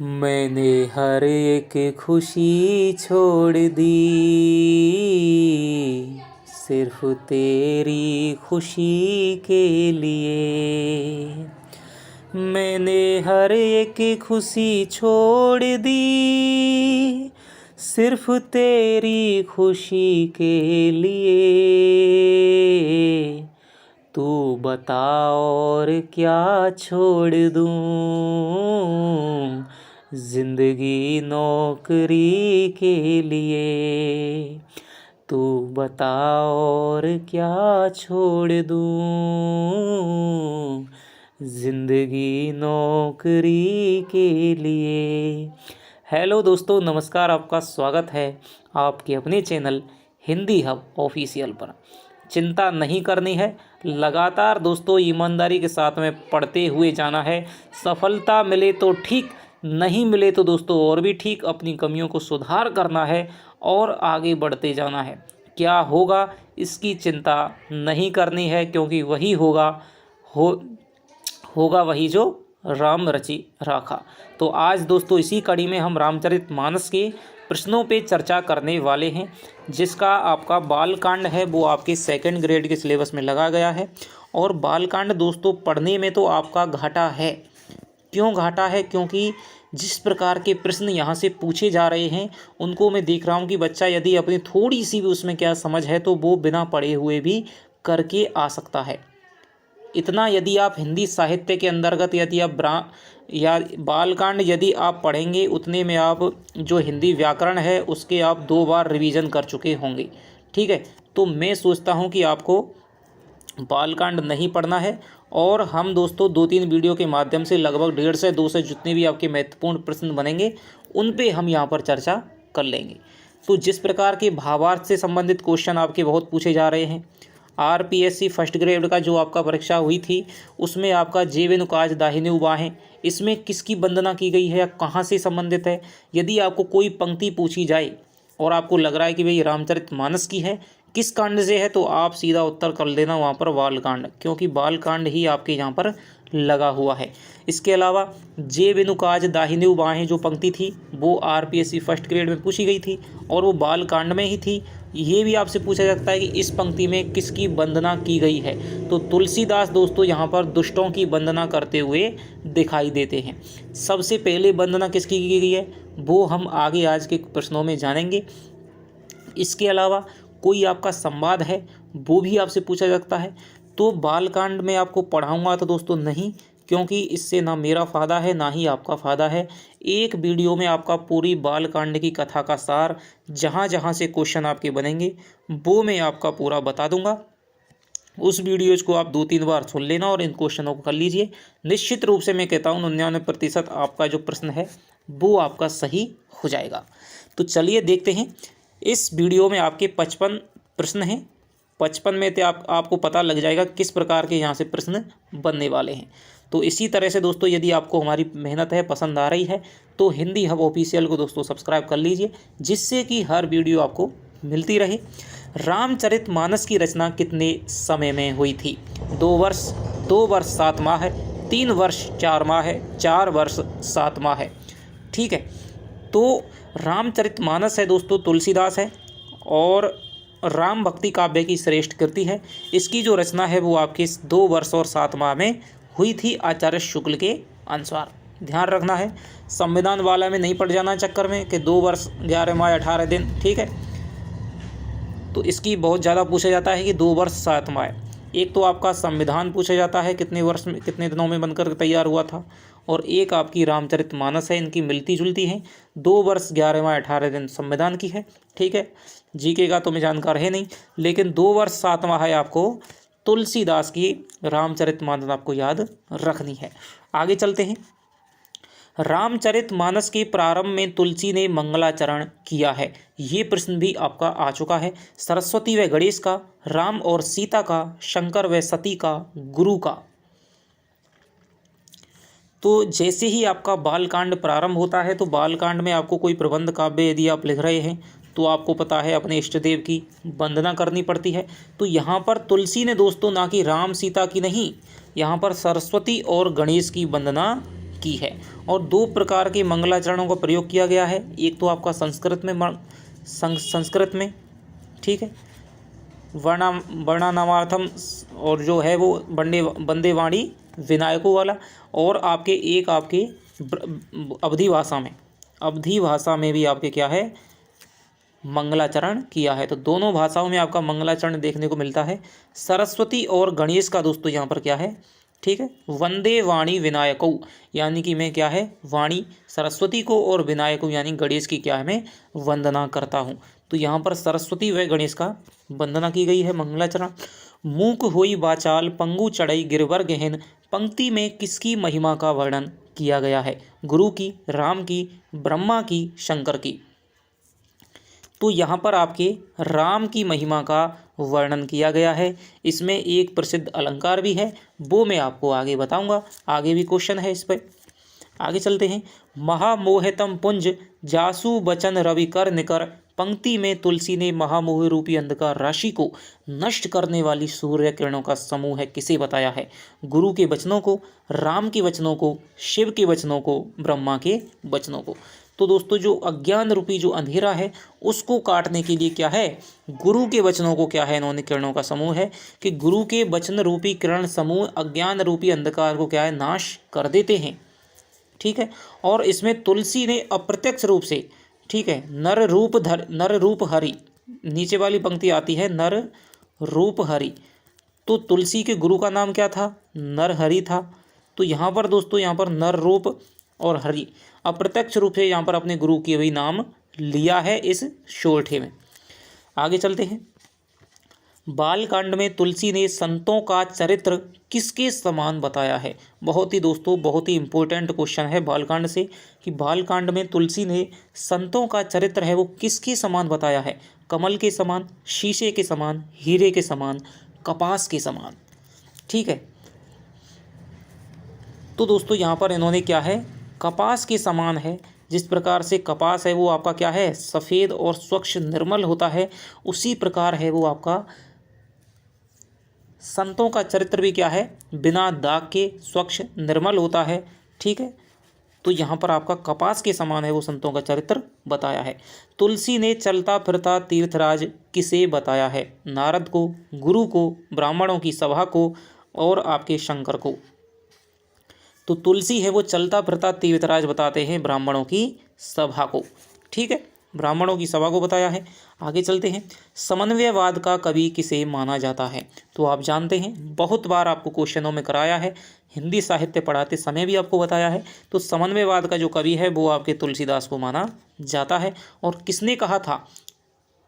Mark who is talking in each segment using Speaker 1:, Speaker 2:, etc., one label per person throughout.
Speaker 1: मैंने हर एक खुशी छोड़ दी, सिर्फ तेरी खुशी के लिए। मैंने हर एक खुशी छोड़ दी, सिर्फ तेरी खुशी के लिए। तू बता और क्या छोड़ दूँ, जिंदगी नौकरी के लिए। तू बता और क्या छोड़ दूँ, जिंदगी नौकरी के लिए। हेलो दोस्तों, नमस्कार। आपका स्वागत है आपके अपने चैनल हिंदी हब ऑफिशियल पर। चिंता नहीं करनी है, लगातार दोस्तों ईमानदारी के साथ में पढ़ते हुए जाना है। सफलता मिले तो ठीक, नहीं मिले तो दोस्तों और भी ठीक। अपनी कमियों को सुधार करना है और आगे बढ़ते जाना है। क्या होगा इसकी चिंता नहीं करनी है, क्योंकि वही होगा वही जो राम रचि राखा। तो आज दोस्तों इसी कड़ी में हम रामचरितमानस के प्रश्नों पे चर्चा करने वाले हैं, जिसका आपका बालकांड है वो आपके सेकंड ग्रेड के सिलेबस में लगा गया है। और बालकांड दोस्तों पढ़ने में तो आपका घाटा है। क्यों घाटा है? क्योंकि जिस प्रकार के प्रश्न यहाँ से पूछे जा रहे हैं उनको मैं देख रहा हूँ कि बच्चा यदि अपनी थोड़ी सी भी उसमें क्या समझ है तो वो बिना पढ़े हुए भी करके आ सकता है। इतना यदि आप हिंदी साहित्य के अंतर्गत यदि आप या बालकांड यदि आप पढ़ेंगे, उतने में आप जो हिंदी व्याकरण है उसके आप 2 बार रिवीजन कर चुके होंगे। ठीक है, तो मैं सोचता हूँ कि आपको बालकांड नहीं पढ़ना है। और हम दोस्तों 2-3 वीडियो के माध्यम से लगभग 1.5 से 2 से जितने भी आपके महत्वपूर्ण प्रश्न बनेंगे उन पे हम यहाँ पर चर्चा कर लेंगे। तो जिस प्रकार के भावार्थ से संबंधित क्वेश्चन आपके बहुत पूछे जा रहे हैं, आरपीएससी फर्स्ट ग्रेड का जो आपका परीक्षा हुई थी उसमें आपका जेवेनु काज दाहिने बाहें, इसमें किसकी वंदना की गई है या कहाँ से संबंधित है। यदि आपको कोई पंक्ति पूछी जाए और आपको लग रहा है कि भाई रामचरितमानस की है, किस कांड से है, तो आप सीधा उत्तर कर देना वहाँ पर बालकांड, क्योंकि बालकांड ही आपके यहाँ पर लगा हुआ है। इसके अलावा जे बिनु काज दाहिने बाहें जो पंक्ति थी वो आरपीएससी फर्स्ट ग्रेड में पूछी गई थी और वो बालकांड में ही थी। ये भी आपसे पूछा जाता है कि इस पंक्ति में किसकी वंदना की गई है, तो तुलसीदास दोस्तों यहाँ पर दुष्टों की वंदना करते हुए दिखाई देते हैं। सबसे पहले वंदना किसकी की गई है वो हम आगे आज के प्रश्नों में जानेंगे। इसके अलावा कोई आपका संवाद है वो भी आपसे पूछा जाता है। तो बालकांड में आपको पढ़ाऊंगा तो दोस्तों नहीं, क्योंकि इससे ना मेरा फ़ायदा है ना ही आपका फ़ायदा है। एक वीडियो में आपका पूरी बालकांड की कथा का सार, जहाँ जहाँ से क्वेश्चन आपके बनेंगे वो मैं आपका पूरा बता दूंगा। उस वीडियोज़ को आप 2-3 बार सुन लेना और इन क्वेश्चनों को कर लीजिए। निश्चित रूप से मैं कहता हूँ 99% आपका जो प्रश्न है वो आपका सही हो जाएगा। तो चलिए देखते हैं। इस वीडियो में आपके 55 प्रश्न हैं। 55 में तो आपको पता लग जाएगा किस प्रकार के यहाँ से प्रश्न बनने वाले हैं। तो इसी तरह से दोस्तों यदि आपको हमारी मेहनत है पसंद आ रही है तो हिंदी हब ऑफिशियल को दोस्तों सब्सक्राइब कर लीजिए, जिससे कि हर वीडियो आपको मिलती रहे। रामचरितमानस की रचना कितने समय में हुई थी? 2 वर्ष, 2 वर्ष 7 माह है, 3 वर्ष 4 माह है, 4 वर्ष 7 माह है। ठीक है, तो रामचरितमानस है दोस्तों तुलसीदास है और राम भक्ति काव्य की श्रेष्ठ कृति है। इसकी जो रचना है वो आपके 2 वर्ष और 7 माह में हुई थी आचार्य शुक्ल के अनुसार। ध्यान रखना है, संविधान वाला में नहीं पड़ जाना चक्कर में कि 2 वर्ष 11 माह 18 दिन। ठीक है, तो इसकी बहुत ज़्यादा पूछा जाता है कि 2 वर्ष 7 माह। एक तो आपका संविधान पूछा जाता है कितने वर्ष में कितने दिनों में बनकर तैयार हुआ था, और एक आपकी रामचरितमानस है, इनकी मिलती जुलती हैं। 2 वर्ष 11 माह 18 दिन संविधान की है। ठीक है, जीके का तो मैं जानकार है नहीं, लेकिन 2 वर्ष 7 माह है आपको तुलसीदास की रामचरितमानस आपको याद रखनी है। आगे चलते हैं। रामचरितमानस के प्रारंभ में तुलसी ने मंगलाचरण किया है, ये प्रश्न भी आपका आ चुका है। सरस्वती व गणेश का, राम और सीता का, शंकर व सती का, गुरु का। तो जैसे ही आपका बालकांड प्रारंभ होता है तो बालकांड में आपको कोई प्रबंध काव्य यदि आप लिख रहे हैं तो आपको पता है अपने इष्ट देव की वंदना करनी पड़ती है। तो यहाँ पर तुलसी ने दोस्तों ना कि राम सीता की नहीं, यहाँ पर सरस्वती और गणेश की वंदना की है। और दो प्रकार के मंगलाचरणों का प्रयोग किया गया है। एक तो आपका संस्कृत में, ठीक है, वर्णानामार्थम, और जो है वो वंदे वाणी विनायकों वाला, और आपके एक आपके अवधी भाषा में भी आपके क्या है, मंगलाचरण किया है। तो दोनों भाषाओं में आपका मंगलाचरण देखने को मिलता है। सरस्वती और गणेश का दोस्तों यहाँ पर क्या है, ठीक है, वंदे वाणी विनायकों, यानी कि मैं क्या है, वाणी सरस्वती को और विनायकों यानी गणेश की क्या है, मैं वंदना करता हूँ। तो यहाँ पर सरस्वती व गणेश का वंदना की गई है, मंगलाचरण। मूक होई वाचाल पंगु चढ़ई गिरवर गहन, पंक्ति में किसकी महिमा का वर्णन किया गया है? गुरु की, राम की, ब्रह्मा की, शंकर की? तो यहाँ पर आपके राम की महिमा का वर्णन किया गया है। इसमें एक प्रसिद्ध अलंकार भी है, वो मैं आपको आगे बताऊंगा। आगे भी क्वेश्चन है इस पर, आगे चलते हैं। महामोहितम पुंज जासु बचन रवि कर निकर, पंक्ति में तुलसी ने महामोह रूपी अंधकार राशि को नष्ट करने वाली सूर्य किरणों का समूह है, किसे बताया है? गुरु के वचनों को, राम के वचनों को, शिव के वचनों को, ब्रह्मा के वचनों को। तो दोस्तों जो अज्ञान रूपी जो अंधेरा है उसको काटने के लिए क्या है, गुरु के वचनों को क्या है, इन्होंने किरणों का समूह है कि गुरु के वचन रूपी किरण समूह अज्ञान रूपी अंधकार को क्या है, नाश कर देते हैं, ठीक है। और इसमें तुलसी ने अप्रत्यक्ष रूप से, ठीक है, नर रूप हरि, नीचे वाली पंक्ति आती है नर रूप हरि, तो तुलसी के गुरु का नाम क्या था, नरहरि था। तो यहाँ पर दोस्तों, यहाँ पर नर रूप और हरि अप्रत्यक्ष रूप से यहाँ पर अपने गुरु के भी नाम लिया है इस शोरठे में। आगे चलते हैं। बालकांड में तुलसी ने संतों का चरित्र किसके समान बताया है? बहुत ही दोस्तों बहुत ही इंपॉर्टेंट क्वेश्चन है बालकांड से, कि बालकांड में तुलसी ने संतों का चरित्र है वो किसके समान बताया है? कमल के समान, शीशे के समान, हीरे के समान, कपास के समान, ठीक है। तो दोस्तों यहाँ पर इन्होंने क्या है, कपास के समान है। जिस प्रकार से कपास है वो आपका क्या है, सफ़ेद और स्वच्छ निर्मल होता है, उसी प्रकार है वो आपका संतों का चरित्र भी क्या है, बिना दाग के स्वच्छ निर्मल होता है, ठीक है। तो यहाँ पर आपका कपास के समान है वो संतों का चरित्र बताया है। तुलसी ने चलता फिरता तीर्थराज किसे बताया है? नारद को, गुरु को, ब्राह्मणों की सभा को, और आपके शंकर को। तो तुलसी है वो चलता फिरता तीर्थराज बताते हैं ब्राह्मणों की सभा को, ठीक है, ब्राह्मणों की सभा को बताया है। आगे चलते हैं। समन्वयवाद का कवि किसे माना जाता है? तो आप जानते हैं, बहुत बार आपको क्वेश्चनों में कराया है, हिंदी साहित्य पढ़ाते समय भी आपको बताया है। तो समन्वयवाद का जो कवि है वो आपके तुलसीदास को माना जाता है। और किसने कहा था,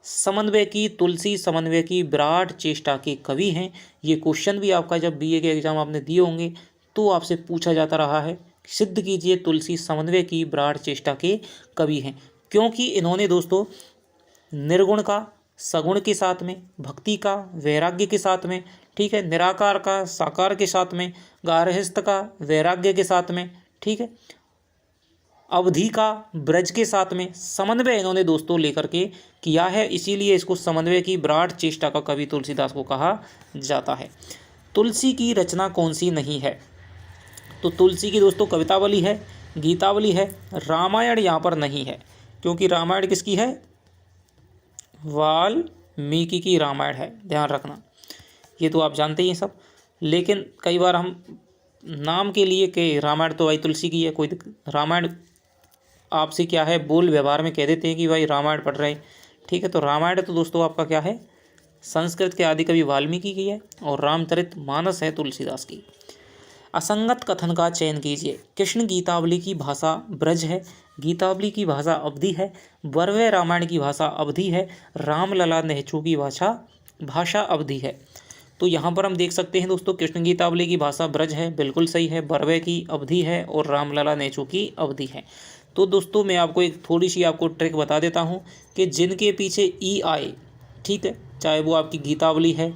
Speaker 1: समन्वय की तुलसी समन्वय की विराट चेष्टा के कवि हैं। ये क्वेश्चन भी आपका जब बीए के एग्जाम आपने दिए होंगे तो आपसे पूछा जाता रहा है, सिद्ध कीजिए तुलसी समन्वय की विराट चेष्टा के कवि हैं। क्योंकि इन्होंने दोस्तों निर्गुण का सगुण के साथ में, भक्ति का वैराग्य के साथ में, ठीक है, निराकार का साकार के साथ में, गार्हस्थ्य का वैराग्य के साथ में, ठीक है, अवधि का ब्रज के साथ में समन्वय इन्होंने दोस्तों लेकर के किया है। इसीलिए इसको समन्वय की विराट चेष्टा का कवि तुलसीदास को कहा जाता है। तुलसी की रचना कौन सी नहीं है? तो तुलसी की दोस्तों कवितावली है, गीतावली है, रामायण यहाँ पर नहीं है, क्योंकि रामायण किसकी है, वाल्मीकि की रामायण है, ध्यान रखना। ये तो आप जानते ही हैं सब, लेकिन कई बार हम नाम के लिए कि रामायण तो भाई तुलसी की है, कोई रामायण आपसे क्या है बोल व्यवहार में कह देते हैं कि भाई रामायण पढ़ रहे हैं, ठीक है। तो रामायण तो दोस्तों आपका क्या है, संस्कृत के आदि कवि वाल्मीकि की है, और रामचरितमानस है तुलसीदास की। असंगत कथन का चयन कीजिए। कृष्ण गीतावली की भाषा ब्रज है, गीतावली की भाषा अवधि है, वर्व रामायण की भाषा अवधि है, रामलला नेहचू की भाषा अवधि है। तो यहाँ पर हम देख सकते हैं दोस्तों, कृष्ण गीतावली की भाषा ब्रज है, बिल्कुल सही है, वर्व की अवधि है, और रामलला नेहचू की अवधि है। तो दोस्तों मैं आपको एक थोड़ी सी आपको ट्रिक बता देता हूँ कि जिनके पीछे ई आए, ठीक है, चाहे वो आपकी गीतावली है,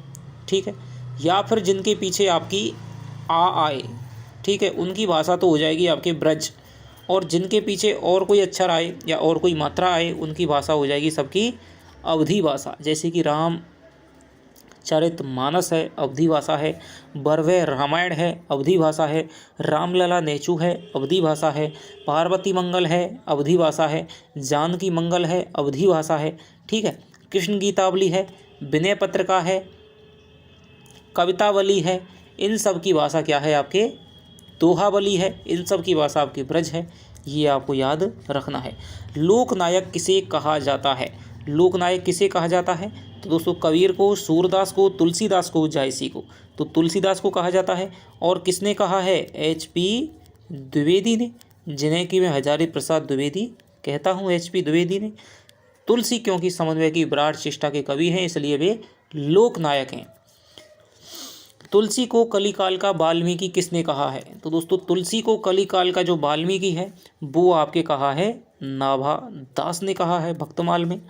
Speaker 1: ठीक है, या फिर जिनके पीछे आपकी आ आए, ठीक है, उनकी भाषा तो हो जाएगी आपके ब्रज, और जिनके पीछे और कोई अक्षर आए या और कोई मात्रा आए उनकी भाषा हो जाएगी सबकी अवधि भाषा। जैसे कि रामचरितमानस है, अवधी भाषा है। बरवे रामायण है, अवधी भाषा है। रामलला नेचू है, अवधी भाषा है। पार्वती मंगल है, अवधी भाषा है। जानकी मंगल है, अवधी भाषा है। ठीक है। कृष्ण गीतावली है, विनय पत्रिका है, कवितावली है। इन सब की भाषा क्या है आपके दोहावली है। इन सब की भाषा आपकी ब्रज है। ये आपको याद रखना है। लोकनायक किसे कहा जाता है? लोकनायक किसे कहा जाता है? तो दोस्तों कबीर को, सूरदास को, तुलसीदास को, जायसी को। तो तुलसीदास को कहा जाता है। और किसने कहा है? HP द्विवेदी ने, जिन्हें कि मैं हजारी प्रसाद द्विवेदी कहता हूँ, HP द्विवेदी ने। तुलसी क्योंकि समन्वय की विराट चेष्टा के कवि हैं, इसलिए वे लोकनायक हैं। तुलसी को कलिकाल का वाल्मीकि किसने कहा है? तो दोस्तों तुलसी को कलिकाल का जो वाल्मीकि है वो आपके कहा है नाभा दास ने कहा है भक्तमाल में।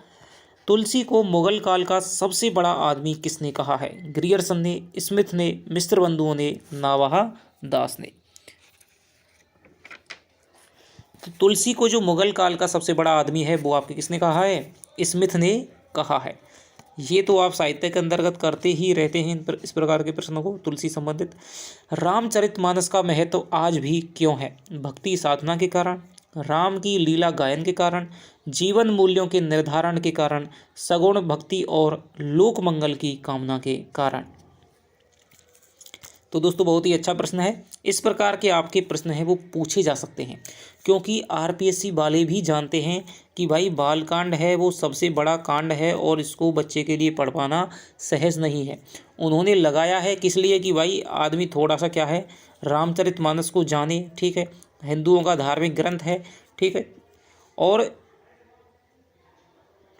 Speaker 1: तुलसी को मुगल काल का सबसे बड़ा आदमी किसने कहा है? ग्रियर्सन ने, स्मिथ ने, मिस्र बंधुओं ने, नावाहा दास ने। तो तुलसी को जो मुगल काल का सबसे बड़ा आदमी है वो आपके किसने कहा है? स्मिथ ने कहा है। ये तो आप साहित्य के अंतर्गत करते ही रहते हैं इस प्रकार के प्रश्नों को तुलसी संबंधित। रामचरितमानस का महत्व आज भी क्यों है? भक्ति साधना के कारण, राम की लीला गायन के कारण, जीवन मूल्यों के निर्धारण के कारण, सगुण भक्ति और लोक मंगल की कामना के कारण। तो दोस्तों बहुत ही अच्छा प्रश्न है। इस प्रकार के आपके प्रश्न हैं वो पूछे जा सकते हैं, क्योंकि RPSC वाले भी जानते हैं कि भाई बालकांड है वो सबसे बड़ा कांड है और इसको बच्चे के लिए पढ़ पाना सहज नहीं है। उन्होंने लगाया है किस लिए कि भाई आदमी थोड़ा सा क्या है रामचरितमानस को जाने। ठीक है, हिंदुओं का धार्मिक ग्रंथ है। ठीक है, और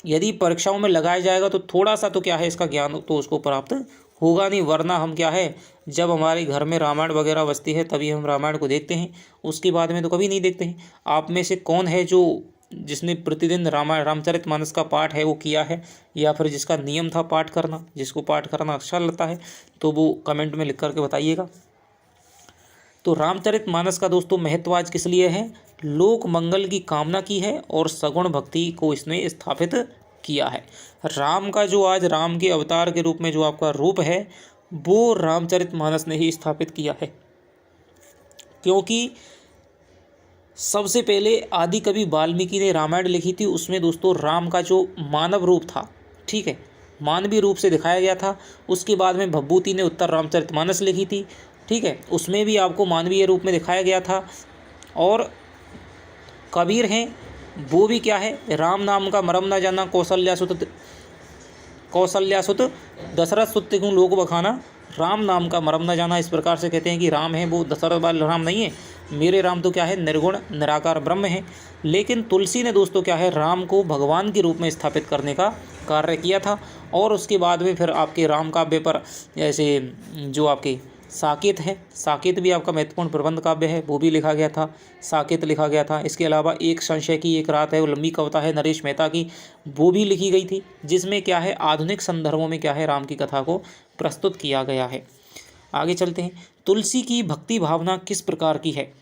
Speaker 1: यदि परीक्षाओं में लगाया जाएगा तो थोड़ा सा तो क्या है इसका ज्ञान तो उसको प्राप्त होगा नहीं, वरना हम क्या है जब हमारे घर में रामायण वगैरह बजती है तभी हम रामायण को देखते हैं, उसके बाद में तो कभी नहीं देखते हैं। आप में से कौन है जो जिसने प्रतिदिन रामचरितमानस का पाठ है वो किया है, या फिर जिसका नियम था पाठ करना, जिसको पाठ करना अच्छा लगता है तो वो कमेंट में लिख करके बताइएगा। तो रामचरितमानस का दोस्तों महत्व आज किस लिए है? लोक मंगल की कामना की है और सगुण भक्ति को इसने स्थापित किया है। राम का जो आज राम के अवतार के रूप में जो आपका रूप है वो रामचरितमानस ने ही स्थापित किया है, क्योंकि सबसे पहले आदि कवि वाल्मीकि ने रामायण लिखी थी। उसमें दोस्तों राम का जो मानव रूप था, ठीक है, मानवीय रूप से दिखाया गया था। उसके बाद में भभूति ने उत्तर रामचरितमानस लिखी थी। ठीक है, उसमें भी आपको मानवीय रूप में दिखाया गया था। और कबीर हैं वो भी क्या है, राम नाम का मरम न जाना, कौशल्यासुत दशरथ सुत क्यों लोक बखाना, राम नाम का मरम न जाना। इस प्रकार से कहते हैं कि राम है वो दशरथ वाले राम नहीं है, मेरे राम तो क्या है निर्गुण निराकार ब्रह्म है। लेकिन तुलसी ने दोस्तों क्या है राम को भगवान के रूप में स्थापित करने का कार्य किया था। और उसके बाद में फिर आपके राम काव्य पर ऐसे जो आपके साकेत है, साकेत भी आपका महत्वपूर्ण प्रबंध काव्य है, वो भी लिखा गया था, साकेत लिखा गया था। इसके अलावा एक संशय की एक रात है, वो लंबी कविता है नरेश मेहता की, वो भी लिखी गई थी, जिसमें क्या है आधुनिक संदर्भों में क्या है राम की कथा को प्रस्तुत किया गया है। आगे चलते हैं। तुलसी की भक्ति भावना किस प्रकार की है?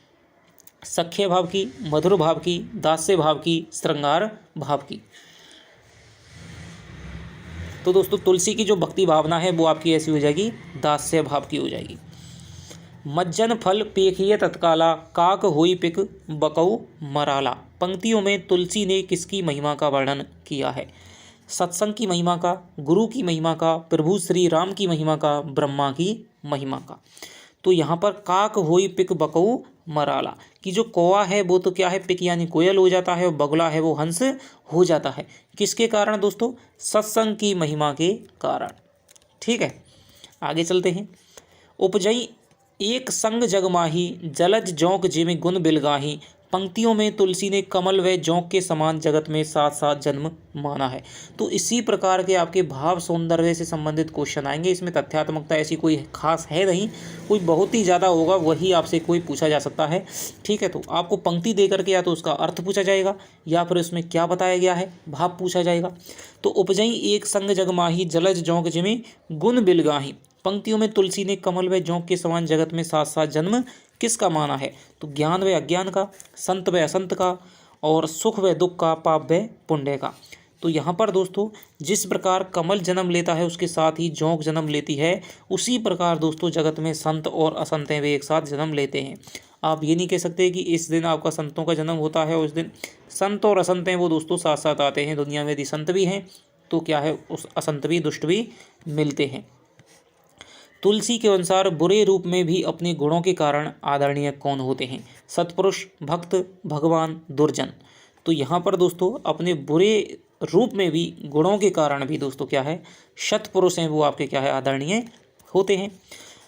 Speaker 1: सख्य भाव की, मधुर भाव की, दास्य भाव की, श्रृंगार भाव की। तो दोस्तों तुलसी की जो भक्ति भावना है वो आपकी ऐसी हो जाएगी दास्य भाव की हो जाएगी। मज्जन फल पेखिए तत्काला, काक होई पिक बकऊ मराला। पंक्तियों में तुलसी ने किसकी महिमा का वर्णन किया है? सत्संग की महिमा का, गुरु की महिमा का, प्रभु श्री राम की महिमा का, ब्रह्मा की महिमा का। तो यहाँ पर काक होई पिक बकऊ मराला कि जो कौवा है वो तो क्या है पिक यानी कोयल हो जाता है, और बगुला है वो हंस हो जाता है। किसके कारण दोस्तों? सत्संग की महिमा के कारण। ठीक है, आगे चलते हैं। उपजई एक संग जगमाही, जलज जौंक जिमि गुण बिलगाही। पंक्तियों में तुलसी ने कमल व जौंक के समान जगत में साथ साथ जन्म माना है। तो इसी प्रकार के आपके भाव सौंदर्य से संबंधित क्वेश्चन आएंगे। इसमें तथ्यात्मकता ऐसी कोई खास है नहीं, कोई बहुत ही ज़्यादा होगा वही आपसे कोई पूछा जा सकता है। ठीक है, तो आपको पंक्ति दे करके या तो उसका अर्थ पूछा जाएगा या फिर उसमें क्या बताया गया है भाव पूछा जाएगा। तो उपजई एक संग जगमाही, जलज जौंक जिमि गुण बिलगाही। पंक्तियों में तुलसी ने कमल व जौंक के समान जगत में साथ साथ जन्म किसका माना है? तो ज्ञान व अज्ञान का, संत व असंत का, और सुख व दुख का, पाप व पुण्य का। तो यहाँ पर दोस्तों जिस प्रकार कमल जन्म लेता है उसके साथ ही जोंक जन्म लेती है, उसी प्रकार दोस्तों जगत में संत और असंत हैं वे एक साथ जन्म लेते हैं। आप ये नहीं कह सकते कि इस दिन आपका संतों का जन्म होता है उस दिन संत और असंत हैं वो दोस्तों साथ साथ आते हैं। दुनिया में यदि संत भी हैं तो क्या है उस असंत भी दुष्ट भी मिलते हैं। तुलसी के अनुसार बुरे रूप में भी अपने गुणों के कारण आदरणीय कौन होते हैं? सत्पुरुष, भक्त, भगवान, दुर्जन। तो यहाँ पर दोस्तों अपने बुरे रूप में भी गुणों के कारण भी दोस्तों क्या है सत्पुरुष हैं वो आपके क्या है आदरणीय होते हैं।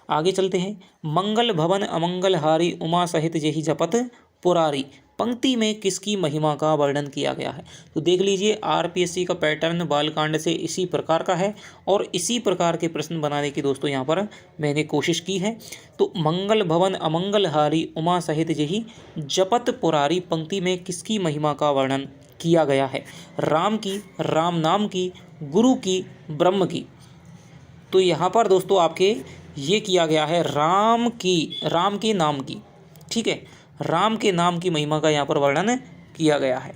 Speaker 1: आगे चलते हैं। मंगल भवन अमंगल हारी उमा सहित जेहि जपत पुरारी पंक्ति में किसकी महिमा का वर्णन किया गया है? तो देख लीजिए आरपीएससी का पैटर्न बालकांड से इसी प्रकार का है और इसी प्रकार के प्रश्न बनाने की दोस्तों यहाँ पर मैंने कोशिश की है। तो मंगल भवन अमंगल हारी उमा सहित जेहि जपत पुरारी पंक्ति में किसकी महिमा का वर्णन किया गया है? राम की, राम नाम की, गुरु की, ब्रह्म की। तो यहाँ पर दोस्तों आपके ये किया गया है राम के नाम की। ठीक है, राम के नाम की महिमा का यहाँ पर वर्णन किया गया है।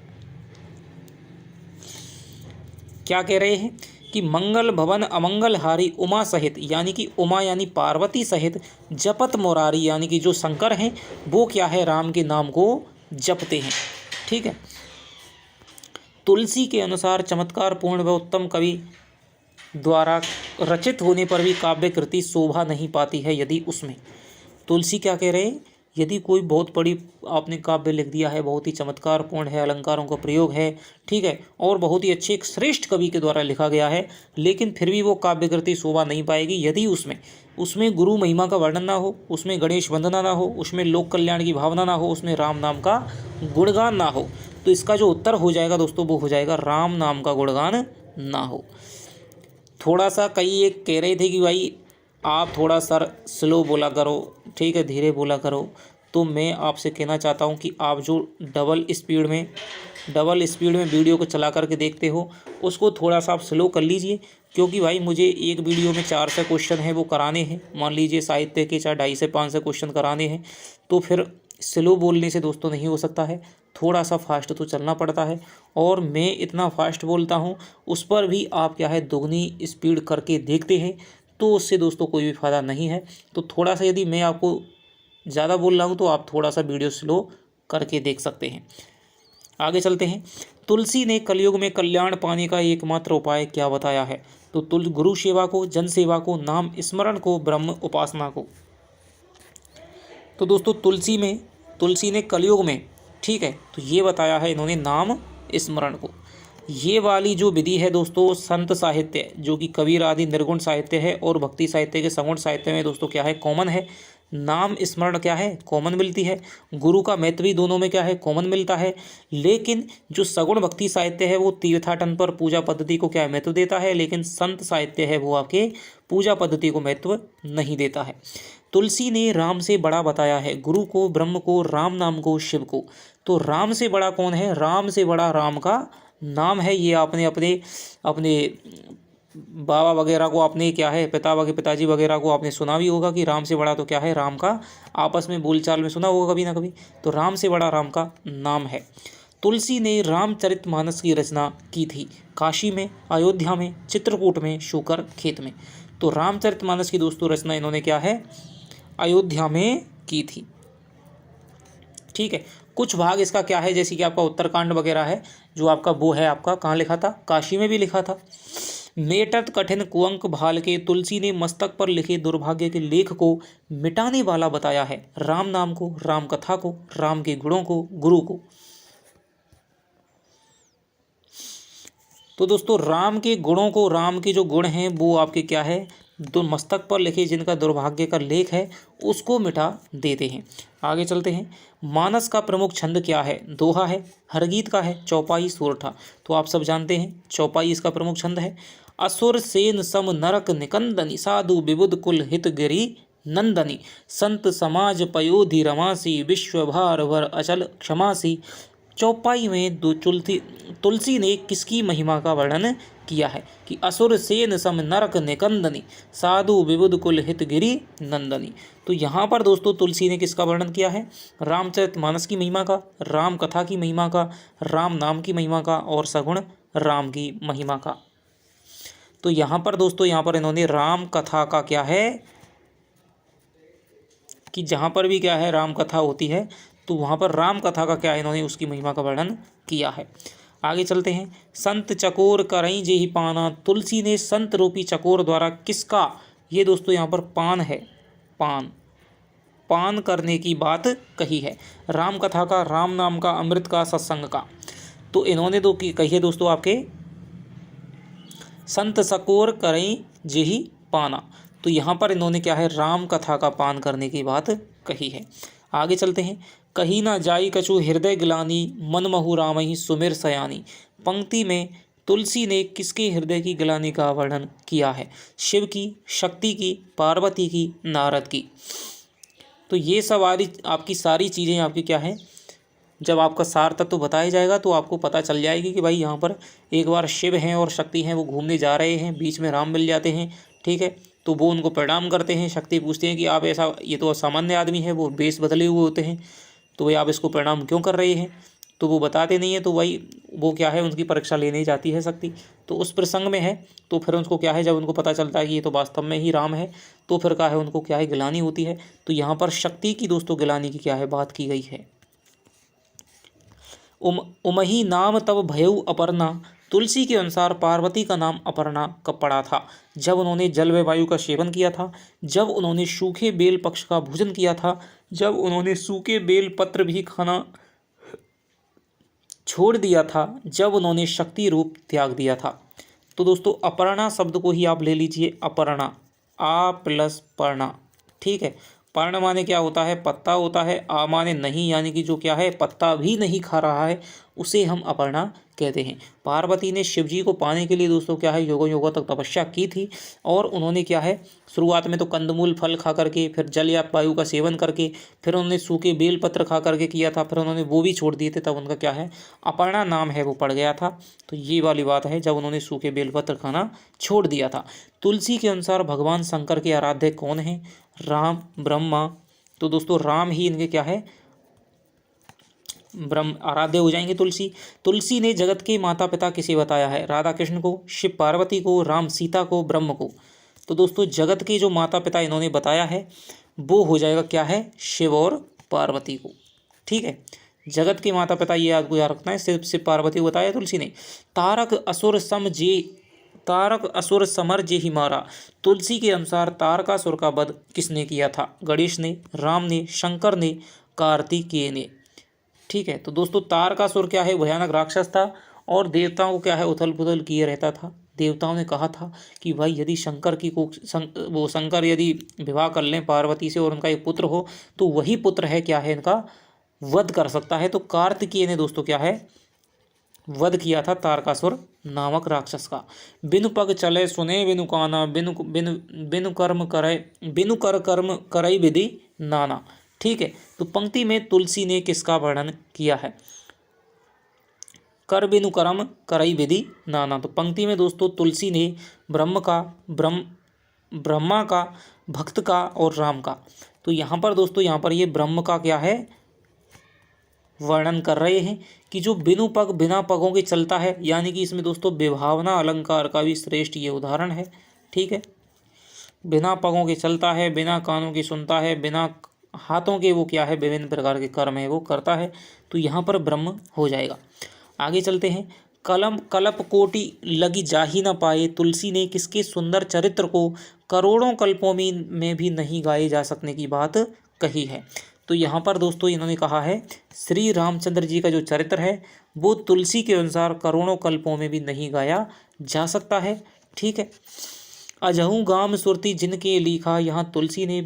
Speaker 1: क्या कह रहे हैं कि मंगल भवन अमंगल हारी उमा सहित, यानी कि उमा यानी पार्वती सहित, जपत मुरारी यानी कि जो शंकर हैं वो क्या है राम के नाम को जपते हैं। ठीक है। तुलसी के अनुसार चमत्कार पूर्ण व उत्तम कवि द्वारा रचित होने पर भी काव्य कृति शोभा नहीं पाती है यदि उसमें। तुलसी क्या कह रहे हैं? यदि कोई बहुत बड़ी आपने काव्य लिख दिया है, बहुत ही चमत्कारपूर्ण है, अलंकारों का प्रयोग है, ठीक है, और बहुत ही अच्छे एक श्रेष्ठ कवि के द्वारा लिखा गया है, लेकिन फिर भी वो काव्य कृति शोभा नहीं पाएगी यदि उसमें गुरु महिमा का वर्णन ना हो, उसमें गणेश वंदना ना हो, उसमें लोक कल्याण की भावना ना हो, उसमें राम नाम का गुणगान ना हो। तो इसका जो उत्तर हो जाएगा दोस्तों वो हो जाएगा राम नाम का गुणगान ना हो। थोड़ा सा कई एक कह रहे थे कि भाई आप थोड़ा सर स्लो बोला करो, ठीक है, धीरे बोला करो। तो मैं आपसे कहना चाहता हूं कि आप जो डबल स्पीड में वीडियो को चला करके देखते हो उसको थोड़ा सा आप स्लो कर लीजिए, क्योंकि भाई मुझे एक वीडियो में 4 से क्वेश्चन है वो कराने हैं। मान लीजिए साहित्य के 2.5 से 5 से क्वेश्चन कराने हैं, तो फिर स्लो बोलने से दोस्तों नहीं हो सकता है, थोड़ा सा फास्ट तो चलना पड़ता है। और मैं इतना फास्ट बोलता हूँ उस पर भी आप क्या है दुगनी स्पीड करके देखते हैं, तो उससे दोस्तों कोई भी फ़ायदा नहीं है। तो थोड़ा सा यदि मैं आपको ज़्यादा बोल रहा हूँ तो आप थोड़ा सा वीडियो स्लो करके देख सकते हैं। आगे चलते हैं। तुलसी ने कलयुग में कल्याण पाने का एकमात्र उपाय क्या बताया है? तो गुरु सेवा को, जन सेवा को, नाम स्मरण को, ब्रह्म उपासना को। तो दोस्तों तुलसी ने कलयुग में, ठीक है, तो ये बताया है इन्होंने नाम स्मरण को। ये वाली जो विधि है दोस्तों संत साहित्य जो कि कबीर आदि निर्गुण साहित्य है और भक्ति साहित्य के सगुण साहित्य में दोस्तों क्या है कॉमन है। नाम स्मरण क्या है कॉमन मिलती है। गुरु का महत्व भी दोनों में क्या है कॉमन मिलता है। लेकिन जो सगुण भक्ति साहित्य है वो तीर्थाटन पर पूजा पद्धति को क्या है महत्व देता है, लेकिन संत साहित्य है वो आपके पूजा पद्धति को महत्व नहीं देता है। तुलसी ने राम से बड़ा बताया है गुरु को, ब्रह्म को, राम नाम को, शिव को। तो राम से बड़ा कौन है? राम से बड़ा राम का नाम है। ये आपने अपने बाबा वगैरह को, आपने क्या है पिताजी वगैरह को आपने सुना भी होगा कि राम से बड़ा तो क्या है राम का, आपस में बोलचाल में सुना होगा कभी ना कभी। तो राम से बड़ा राम का नाम है। तुलसी ने रामचरितमानस की रचना की थी काशी में, अयोध्या में, चित्रकूट में, शूकर खेत में। तो रामचरितमानस की दोस्तों रचना इन्होंने क्या है अयोध्या में की थी। ठीक है, कुछ भाग इसका क्या है जैसे कि आपका उत्तरकांड वगैरह है जो आपका वो है आपका कहाँ लिखा था? काशी में भी लिखा था। मेटत कठिन कुअंक भाल के तुलसी ने मस्तक पर लिखे दुर्भाग्य के लेख को मिटाने वाला बताया है राम नाम को, राम कथा को, राम के गुणों को, गुरु को। तो दोस्तों राम के गुणों को, राम के जो गुण हैं वो आपके क्या है मस्तक पर लिखे जिनका दुर्भाग्य का लेख है उसको मिटा देते हैं। आगे चलते हैं। मानस का प्रमुख छंद क्या है? दोहा है, हरगीत का है, चौपाई, सोरठा। तो आप सब जानते हैं चौपाई इसका प्रमुख छंद है। असुर सेन सम नरक निकंदनी साधु विबुध कुल हित गिरी नंदनी संत समाज पयोधि रमासी विश्व भार भर अचल क्षमासी। चौपाई में तुलसी ने किसकी महिमा का वर्णन किया है कि असुर सेन सम नरक निकंदनी साधु विबुध कुल हित गिरी नंदनी। तो यहाँ पर दोस्तों तुलसी ने किसका वर्णन किया है? रामचरितमानस की महिमा का, राम कथा की महिमा का, राम नाम की महिमा का और सगुण राम की महिमा का। तो यहाँ पर दोस्तों, यहाँ पर इन्होंने राम कथा का क्या है कि जहाँ पर भी क्या है राम कथा होती है तो वहाँ पर राम कथा का क्या है, इन्होंने उसकी महिमा का वर्णन किया है। आगे चलते हैं। संत चकोर करई जेहि पाना, तुलसी ने संत रूपी चकोर द्वारा किसका, ये दोस्तों यहाँ पर पान है, पान करने की बात कही है। राम कथा का, राम नाम का, अमृत का, सत्संग का। तो इन्होंने तो कही है दोस्तों आपके संत चकोर करई जेहि पाना, तो यहाँ पर इन्होंने क्या है राम कथा का पान करने की बात कही है। आगे चलते हैं। कही ना जाई कछु हृदय गिलानी, मन महु रामहि सुमिर सयानी। पंक्ति में तुलसी ने किसके हृदय की गिलानी का वर्णन किया है? शिव की, शक्ति की, पार्वती की, नारद की। तो ये सवारी आपकी सारी चीज़ें आपकी क्या है, जब आपका सार तत्व बताया जाएगा तो आपको पता चल जाएगी कि भाई यहाँ पर एक बार शिव हैं और शक्ति हैं, वो घूमने जा रहे हैं, बीच में राम मिल जाते हैं, ठीक है। तो वो उनको प्रणाम करते हैं, शक्ति पूछते हैं कि आप ऐसा, ये तो सामान्य आदमी है, वो बेस बदले हुए होते हैं, तो भाई आप इसको प्रणाम क्यों कर रहे हैं? तो वो बताते नहीं है, तो भाई वो क्या है उनकी परीक्षा लेने जाती है शक्ति। तो उस प्रसंग में है, तो फिर उनको क्या है, जब उनको पता चलता है कि ये तो वास्तव में ही राम है, तो फिर क्या है उनको क्या है गिलानी होती है। तो यहाँ पर शक्ति की दोस्तों गिलानी की क्या है बात की गई है। उमही नाम तब भयउ अपर्णा, तुलसी के अनुसार पार्वती का नाम अपर्णा कब पड़ा था? जब उन्होंने जल व वायु का सेवन किया था, जब उन्होंने सूखे बेल पक्ष का भोजन किया था, जब उन्होंने सूखे बेल पत्र भी खाना छोड़ दिया था, जब उन्होंने शक्ति रूप त्याग दिया था। तो दोस्तों अपर्णा शब्द को ही आप ले लीजिए, अपर्णा, आ प्लस पर्णा, ठीक है। पर्ण माने क्या होता है, पत्ता होता है। आ माने नहीं, यानी कि जो क्या है पत्ता भी नहीं खा रहा है, उसे हम अपर्णा कहते हैं। पार्वती ने शिवजी को पाने के लिए दोस्तों क्या है योगों योगों तक तपस्या की थी, और उन्होंने क्या है शुरुआत में तो कंदमूल फल खा करके, फिर जल या वायु का सेवन करके, फिर उन्होंने सूखे बेल पत्र खा करके किया था, फिर उन्होंने वो भी छोड़ दिए थे, तब उनका क्या है अपर्णा नाम है वो पड़ गया था। तो ये वाली बात है, जब उन्होंने सूखे बेलपत्र खाना छोड़ दिया था। तुलसी के अनुसार भगवान शंकर के आराध्य कौन है? राम, ब्रह्मा। तो दोस्तों राम ही इनके क्या है ब्रह्म आराध्य हो जाएंगे। तुलसी ने जगत के माता पिता किसे बताया है? राधा कृष्ण को, शिव पार्वती को, राम सीता को, ब्रह्म को। तो दोस्तों जगत के जो माता पिता इन्होंने बताया है वो हो जाएगा क्या है शिव और पार्वती को, ठीक है। जगत के माता पिता ये आपको याद रखना है, सिर्फ शिव पार्वती को बताया तुलसी ने। तारक असुर समर जे ही मारा, तुलसी के अनुसार तारकासुर का वध किसने किया था? गणेश ने, राम ने, शंकर ने, कार्तिकेय ने, ठीक है। तो दोस्तों तारकासुर क्या है भयानक राक्षस था, और देवताओं को क्या है उथल पुथल किए रहता था। देवताओं ने कहा था कि भाई यदि शंकर यदि विवाह कर लें पार्वती से और उनका एक पुत्र हो, तो वही पुत्र है क्या है इनका वध कर सकता है। तो कार्तिकेय ने दोस्तों क्या है वध किया था तारकासुर नामक राक्षस का। बिनु पग चले सुने बिनु काना, बिनु बिनु बिनु कर्म करे, बिनु कर कर्म करई विधि नाना, ठीक है। तो पंक्ति में तुलसी ने किसका वर्णन किया है? कर बिनु कर्म करई विधि नाना। तो पंक्ति में दोस्तों तुलसी ने ब्रह्मा का, भक्त का और राम का। तो यहाँ पर दोस्तों यहाँ पर ये ब्रह्म का क्या है वर्णन कर रहे हैं कि जो बिनु पग बिना पगों के चलता है, यानी कि इसमें दोस्तों विभावना अलंकार का भी श्रेष्ठ ये उदाहरण है, ठीक है। बिना पगों के चलता है, बिना कानों के सुनता है, बिना हाथों के वो क्या है विभिन्न प्रकार के कर्म है वो करता है। तो यहाँ पर ब्रह्म हो जाएगा। आगे चलते हैं। कलप कोटि लगी जाही न पाए, तुलसी ने किसके सुंदर चरित्र को करोड़ों कल्पों में भी नहीं गाए जा सकने की बात कही है? तो यहाँ पर दोस्तों इन्होंने कहा है श्री रामचंद्र जी का जो चरित्र है वो तुलसी के अनुसार करोड़ों कल्पों में भी नहीं गाया जा सकता है, ठीक है। अजहू गाम सुरती जिनके लिखा, यहाँ तुलसी ने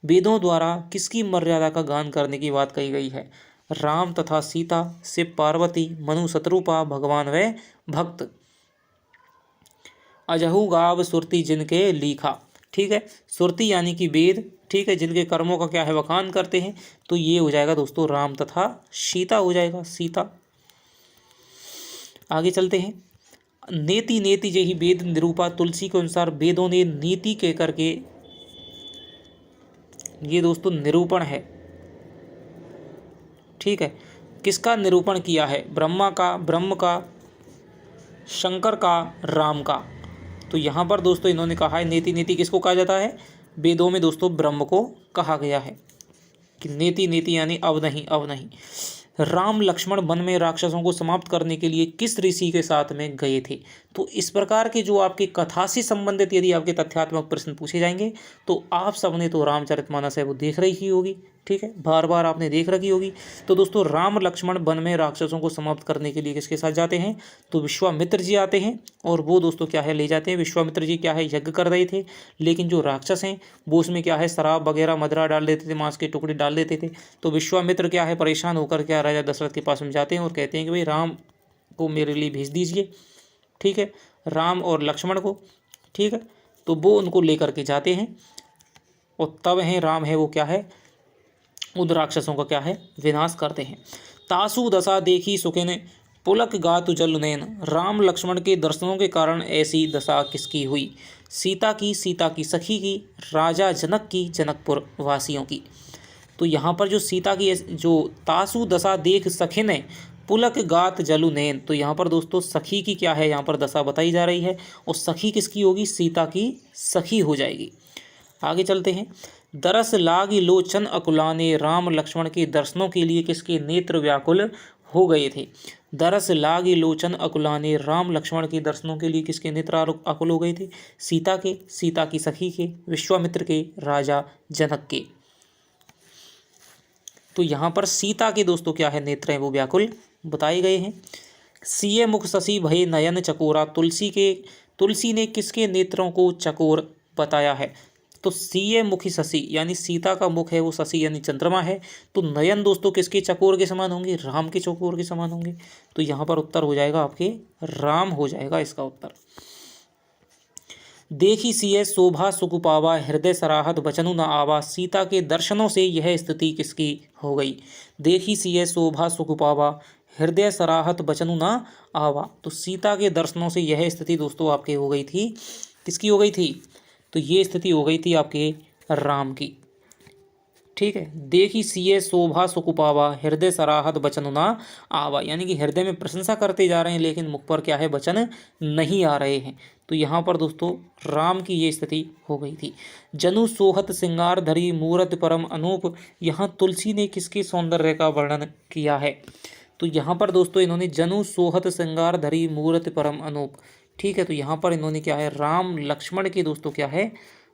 Speaker 1: वेदों द्वारा किसकी मर्यादा का गान करने की बात कही गई है? राम तथा सीता, शिव पार्वती, मनु शत्रुपा, भगवान व भक्त। अजहू गाव सुरती जिनके लिखा, ठीक है। सुरती यानी कि वेद, ठीक है, जिनके कर्मों का क्या है बखान करते हैं। तो ये हो जाएगा दोस्तों राम तथा सीता हो जाएगा, सीता। आगे चलते हैं। नेति नेति जेहि वेद निरूपा, तुलसी के अनुसार वेदों ने नीति कह करके, ये दोस्तों निरूपण है, ठीक है। किसका निरूपण किया है? ब्रह्मा का, ब्रह्म का, शंकर का, राम का। तो यहाँ पर दोस्तों इन्होंने कहा है नेति नेति किसको कहा जाता है? वेदों में दोस्तों ब्रह्म को कहा गया है कि नेति नेति यानी अब नहीं, अब नहीं। राम लक्ष्मण वन में राक्षसों को समाप्त करने के लिए किस ऋषि के साथ में गए थे? तो इस प्रकार के जो आपके कथा से संबंधित यदि आपके तथ्यात्मक प्रश्न पूछे जाएंगे तो आप सबने तो रामचरितमानस है वो देख रही ही होगी, ठीक है, बार बार आपने देख रखी होगी। तो दोस्तों राम लक्ष्मण वन में राक्षसों को समाप्त करने के लिए किसके साथ जाते हैं? तो विश्वामित्र जी आते हैं और वो दोस्तों क्या है ले जाते हैं। विश्वामित्र जी क्या है यज्ञ कर रहे थे, लेकिन जो राक्षस हैं वो उसमें क्या है शराब वगैरह मदिरा डाल देते थे, मांस के टुकड़े डाल देते थे। तो विश्वामित्र क्या है परेशान होकर क्या राजा दशरथ के पास में जाते हैं और कहते हैं कि भाई राम को मेरे लिए भेज दीजिए, ठीक है, राम और लक्ष्मण को, ठीक है। तो वो उनको लेकर के जाते हैं और तब हैं राम है वो क्या है उन राक्षसों का क्या है विनाश करते हैं। तासु दशा देखी सुखिन पुलक गातु जल नयन, राम लक्ष्मण के दर्शनों के कारण ऐसी दशा किसकी हुई? सीता की, सीता की सखी की, राजा जनक की, जनकपुर वासियों की। तो यहाँ पर जो सीता की जो तासु दशा देख सखिन है पुलक गात जलु नैन, तो यहाँ पर दोस्तों सखी की क्या है यहाँ पर दशा बताई जा रही है और सखी किसकी होगी? सीता की सखी हो जाएगी। आगे चलते हैं। दरस लागी लोचन अकुलाने, राम लक्ष्मण के दर्शनों के लिए किसके नेत्र व्याकुल हो गए थे? दरस लागी लोचन अकुलाने, राम लक्ष्मण के दर्शनों के लिए किसके नेत्र आकुल हो गए थे? सीता के, सीता की सखी के, विश्वामित्र के, राजा जनक के। तो यहाँ पर सीता के दोस्तों क्या है नेत्र हैं वो व्याकुल बताए गए हैं। सीए मुख शशि भय नयन चकोरा, तुलसी ने किसके नेत्रों को चकोर बताया है? तो सीए मुखी शशि यानी सीता का मुख है वो शशि यानी चंद्रमा है। तो नयन दोस्तों किसके चकोर के समान होंगे? राम के चकोर के समान होंगे। तो यहाँ पर उत्तर हो जाएगा आपके राम हो जाएगा इसका उत्तर। देखी सिय शोभा सुख पावा, हृदय सराहत बचनु न आवा, सीता के दर्शनों से यह स्थिति किसकी हो गई? देखी सिय शोभा सुख पावा, हृदय सराहत बचनु न आवा। तो सीता के दर्शनों से यह स्थिति दोस्तों आपके हो गई थी, किसकी हो गई थी? तो ये स्थिति हो गई थी आपके राम की, ठीक है। देखी सिय शोभा सुख पावा, हृदय सराहत बचन ना आवा, यानी कि हृदय में प्रशंसा करते जा रहे हैं लेकिन मुख पर क्या है वचन नहीं आ रहे हैं। तो यहाँ पर दोस्तों राम की ये स्थिति हो गई थी। जनु सोहत सिंगार धरी मूरत परम अनूप, यहाँ तुलसी ने किसके सौंदर्य का वर्णन किया है? तो यहाँ पर दोस्तों इन्होंने जनु सोहत सिंगार धरी मूरत परम अनूप, ठीक है। तो यहाँ पर इन्होंने क्या है राम लक्ष्मण के दोस्तों क्या है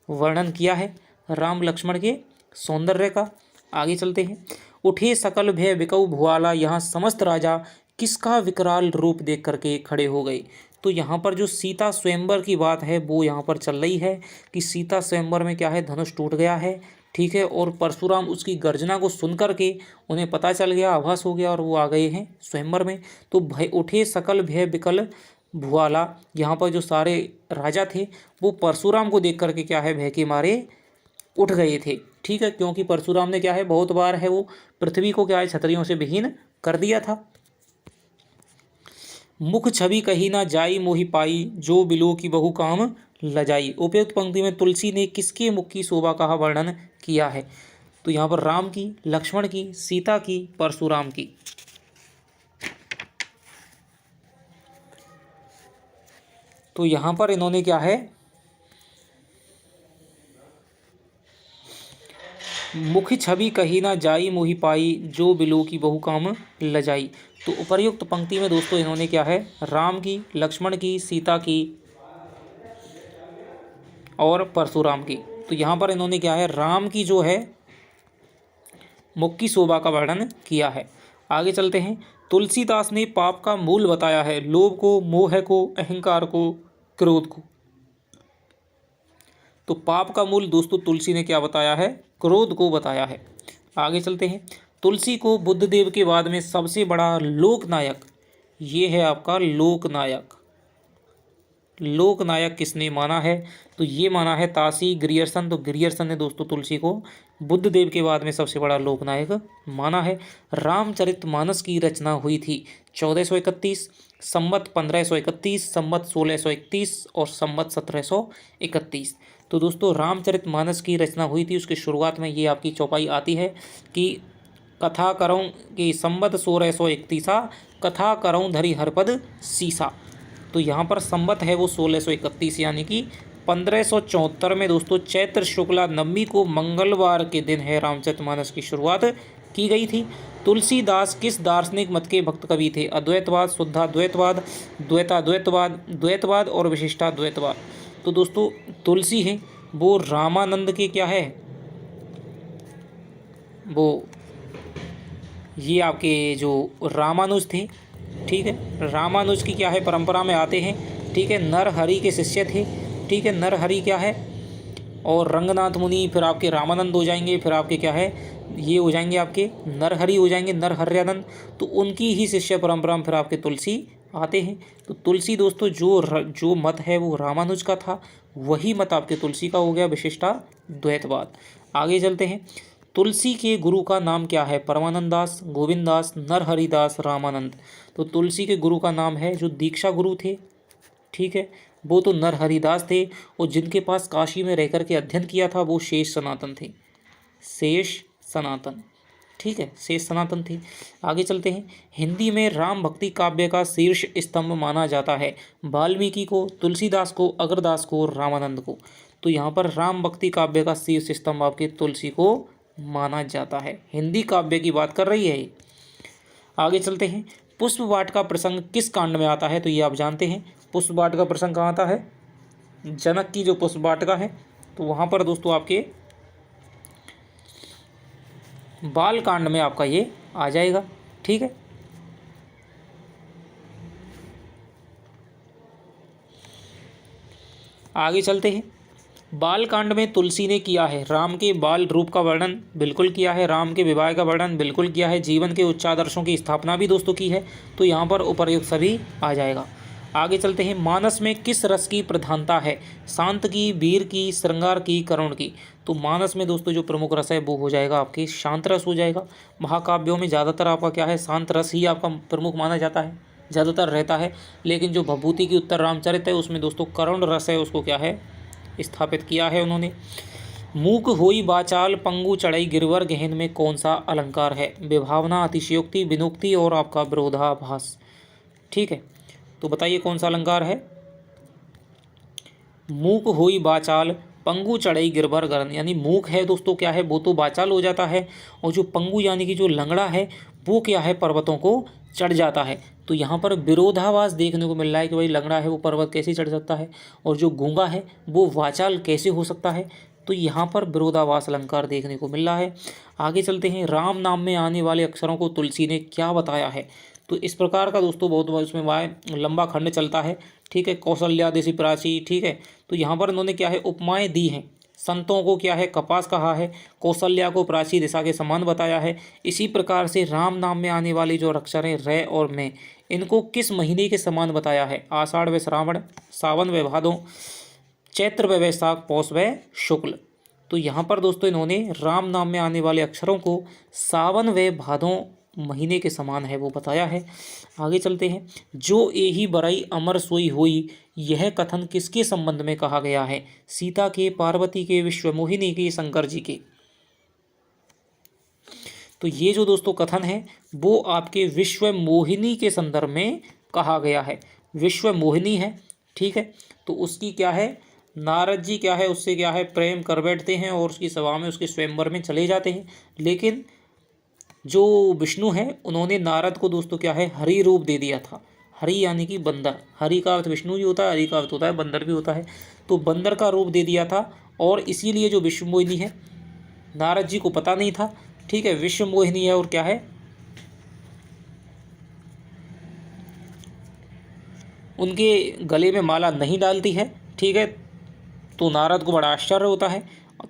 Speaker 1: वर्णन किया है, राम लक्ष्मण के सौंदर्य का। आगे चलते हैं। उठे सकल भय बिकऊ भुआला, यहाँ समस्त राजा किसका विकराल रूप देख करके खड़े हो गए? तो यहाँ पर जो सीता स्वयंवर की बात है वो यहाँ पर चल रही है कि सीता स्वयंवर में क्या है धनुष टूट गया है, ठीक है, और परशुराम उसकी गर्जना को सुन करके उन्हें पता चल गया, आभास हो गया और वो आ गए हैं स्वयंवर में। तो भय उठे सकल भय बिकल भुआला, यहाँ पर जो सारे राजा थे वो परशुराम को देख करके क्या है भय के मारे उठ गए थे, ठीक है, क्योंकि परशुराम ने क्या है बहुत बार है वो पृथ्वी को क्या है क्षत्रियों से विहीन कर दिया था। मुख छवि कही ना जाई मोहि पाई, जो बिलो की बहु काम लजाई। उपयुक्त पंक्ति में तुलसी ने किसके मुख की शोभा का वर्णन किया है? तो यहाँ पर राम की, लक्ष्मण की, सीता की, परशुराम की। तो यहाँ पर इन्होंने क्या है मुख छवि कही ना जाई मोहि पाई, जो बिलो की बहु काम लजाई। तो उपर्युक्त पंक्ति में दोस्तों इन्होंने क्या है राम की, लक्ष्मण की, सीता की और परशुराम की। तो यहाँ पर इन्होंने क्या है राम की जो है मुख की शोभा का वर्णन किया है। आगे चलते हैं। तुलसीदास ने पाप का मूल बताया है, लोभ को, मोह को, अहंकार को, क्रोध को। तो पाप का मूल दोस्तों तुलसी ने क्या बताया है? क्रोध को बताया है। आगे चलते हैं। तुलसी को बुद्धदेव के बाद में सबसे बड़ा लोकनायक, ये है आपका लोकनायक। लोकनायक किसने माना है? तो ये माना है ताशी ग्रियर्सन। तो ग्रियर्सन ने दोस्तों तुलसी को बुद्धदेव के बाद में सबसे बड़ा लोकनायक माना है। रामचरितमानस की रचना हुई थी 1431, संवत 1531, संवत 1631 और संवत 1731। तो दोस्तों रामचरितमानस की रचना हुई थी, उसकी शुरुआत में ये आपकी चौपाई आती है कि कथा करऊँ कि संबत 1631 कथा करऊँ धरी हरपद सीसा। तो यहाँ पर संबत है वो 1631 यानी कि 1574 में दोस्तों चैत्र शुक्ला नवमी को मंगलवार के दिन है रामचरितमानस की शुरुआत की गई थी। तुलसीदास किस दार्शनिक मत के भक्त कवि थे? अद्वैतवाद, शुद्धाद्वैतवाद, द्वैताद्वैतवाद, द्वैतवाद और विशिष्टाद्वैतवाद। तो दोस्तों तुलसी है वो रामानंद के क्या है, वो ये आपके जो रामानुज थे, ठीक है, रामानुज की क्या है परंपरा में आते हैं, ठीक है। नरहरि के शिष्य थे, ठीक है। नरहरि क्या है और रंगनाथ मुनि, फिर आपके रामानंद हो जाएंगे, फिर आपके क्या है ये हो जाएंगे आपके नरहरि हो जाएंगे, नरहर्यानंद। तो उनकी ही शिष्य परंपरा में फिर आपके तुलसी आते हैं। तो तुलसी दोस्तों जो मत है वो रामानुज का था, वही मत आपके तुलसी का हो गया विशिष्टाद्वैतवाद। आगे चलते हैं। तुलसी के गुरु का नाम क्या है? परमानंद दास, गोविंद दास, नरहरि दास, रामानंद। तो तुलसी के गुरु का नाम है जो दीक्षा गुरु थे, ठीक है, वो तो नरहरि दास थे, और जिनके पास काशी में रहकर के अध्ययन किया था वो शेष सनातन थे, शेष सनातन, ठीक है, शेष सनातन थे। आगे चलते हैं। हिंदी में राम भक्ति काव्य का शीर्ष स्तंभ माना जाता है वाल्मीकि को, तुलसीदास को, अग्रदास को, रामानंद को। तो यहाँ पर राम भक्ति काव्य का शीर्ष स्तंभ आपके तुलसी को माना जाता है। हिंदी काव्य की बात कर रही है ये। आगे चलते हैं। पुष्पवाट का प्रसंग किस कांड में आता है? तो ये आप जानते हैं पुष्पवाट का प्रसंग कहाँ आता है? जनक की जो पुष्पवाटिका है तो वहाँ पर दोस्तों आपके बाल कांड में आपका ये आ जाएगा, ठीक है। आगे चलते हैं। बाल कांड में तुलसी ने किया है राम के बाल रूप का वर्णन, बिल्कुल किया है। राम के विवाह का वर्णन, बिल्कुल किया है। जीवन के उच्च आदर्शों की स्थापना भी दोस्तों की है। तो यहाँ पर उपर्युक्त सभी आ जाएगा। आगे चलते हैं। मानस में किस रस की प्रधानता है? शांत की, वीर की, श्रृंगार की, करुण की। तो मानस में दोस्तों जो प्रमुख रस है वो हो जाएगा आपके शांत रस हो जाएगा। महाकाव्यों में ज़्यादातर आपका क्या है, शांत रस ही आपका प्रमुख माना जाता है, ज़्यादातर रहता है। लेकिन जो भभूति की उत्तर रामचरित है उसमें दोस्तों करुण रस है, उसको क्या है स्थापित किया है उन्होंने। मूक होई बाचाल पंगु चढ़ई गिरवर गहन में कौन सा अलंकार है? विभावना, अतिशयोक्ति, विनुक्ति और आपका विरोधाभास, ठीक है। तो बताइए कौन सा अलंकार है? मूक होई बाचाल पंगु चढ़ई गिरवर गहन, यानी मूक है दोस्तों क्या है वो तो बाचाल हो जाता है, और जो पंगु यानी कि जो लंगड़ा है वो क्या है पर्वतों को चढ़ जाता है। तो यहाँ पर विरोधाभास देखने को मिल रहा है कि भाई लंगड़ा है वो पर्वत कैसे चढ़ सकता है, और जो गूंगा है वो वाचाल कैसे हो सकता है। तो यहाँ पर विरोधाभास अलंकार देखने को मिल रहा है। आगे चलते हैं। राम नाम में आने वाले अक्षरों को तुलसी ने क्या बताया है? तो इस प्रकार का दोस्तों बहुत उसमें लंबा खंड चलता है, ठीक है। कौशल्या देशी प्राची, ठीक है। तो यहाँ पर उन्होंने क्या है उपमाएं दी हैं। संतों को क्या है कपास कहा है, कौशल्या को प्राची दिशा के समान बताया है। इसी प्रकार से राम नाम में आने वाली जो अक्षर हैं रे और में, इनको किस महीने के समान बताया है? आषाढ़ व श्रावण, सावन व भादो, चैत्र व वैशाख, पौष व शुक्ल। तो यहाँ पर दोस्तों इन्होंने राम नाम में आने वाले अक्षरों को सावन व भादों महीने के समान है वो बताया है। आगे चलते हैं। जो एही बरई अमर सोई होई, यह कथन किसके संबंध में कहा गया है? सीता के, पार्वती के, विश्वमोहिनी के, शंकर जी के। तो ये जो दोस्तों कथन है वो आपके विश्वमोहिनी के संदर्भ में कहा गया है। विश्वमोहिनी है, ठीक है। तो उसकी क्या है नारद जी क्या है उससे क्या है प्रेम कर बैठते हैं और उसकी सभा में उसके स्वयंवर में चले जाते हैं। लेकिन जो विष्णु है उन्होंने नारद को दोस्तों क्या है हरि रूप दे दिया था। हरि यानी कि बंदर, हरि का अर्थ विष्णु भी होता है, हरि का अर्थ होता है बंदर भी होता है। तो बंदर का रूप दे दिया था, और इसीलिए जो विश्वमोहिनी है नारद जी को पता नहीं था, ठीक है। विश्वमोहिनी है और क्या है उनके गले में माला नहीं डालती है, ठीक है। तो नारद को बड़ा आश्चर्य होता है।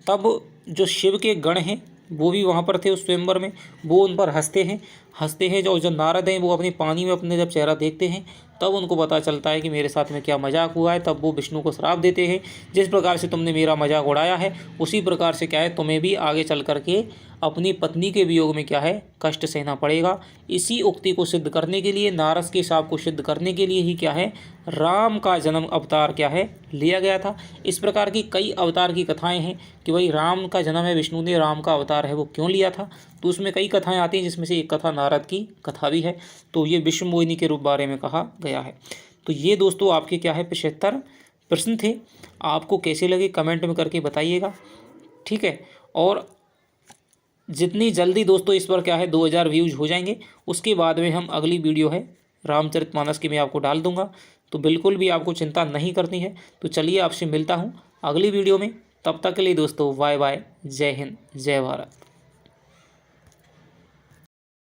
Speaker 1: तब जो शिव के गण हैं वो भी वहाँ पर थे उस स्वयंवर में, वो उन पर हंसते हैं। जो नारद हैं वो अपने पानी में अपने जब चेहरा देखते हैं तब उनको पता चलता है कि मेरे साथ में क्या मजाक हुआ है। तब वो विष्णु को श्राप देते हैं, जिस प्रकार से तुमने मेरा मजाक उड़ाया है उसी प्रकार से क्या है तुम्हें भी आगे चल करके अपनी पत्नी के वियोग में क्या है कष्ट सहना पड़ेगा। इसी उक्ति को सिद्ध करने के लिए, नारद के शाप को सिद्ध करने के लिए ही क्या है राम का जन्म अवतार क्या है लिया गया था। इस प्रकार की कई अवतार की कथाएं हैं कि भाई राम का जन्म है, विष्णु ने राम का अवतार है वो क्यों लिया था। तो तो उसमें कई कथाएं आती हैं, जिसमें से एक कथा नारद की कथा भी है। तो ये विश्व मोहिनी के रूप बारे में कहा गया है। तो ये दोस्तों आपके क्या है 75 प्रश्न थे। आपको कैसे लगे कमेंट में करके बताइएगा, ठीक है। और जितनी जल्दी दोस्तों इस पर क्या है 2000 व्यूज हो जाएंगे, उसके बाद में हम अगली वीडियो है रामचरितमानस की मैं आपको डाल दूंगा। तो बिल्कुल भी आपको चिंता नहीं करनी है। तो चलिए आपसे मिलता हूँ अगली वीडियो में। तब तक के लिए दोस्तों बाय बाय, जय हिंद, जय भारत।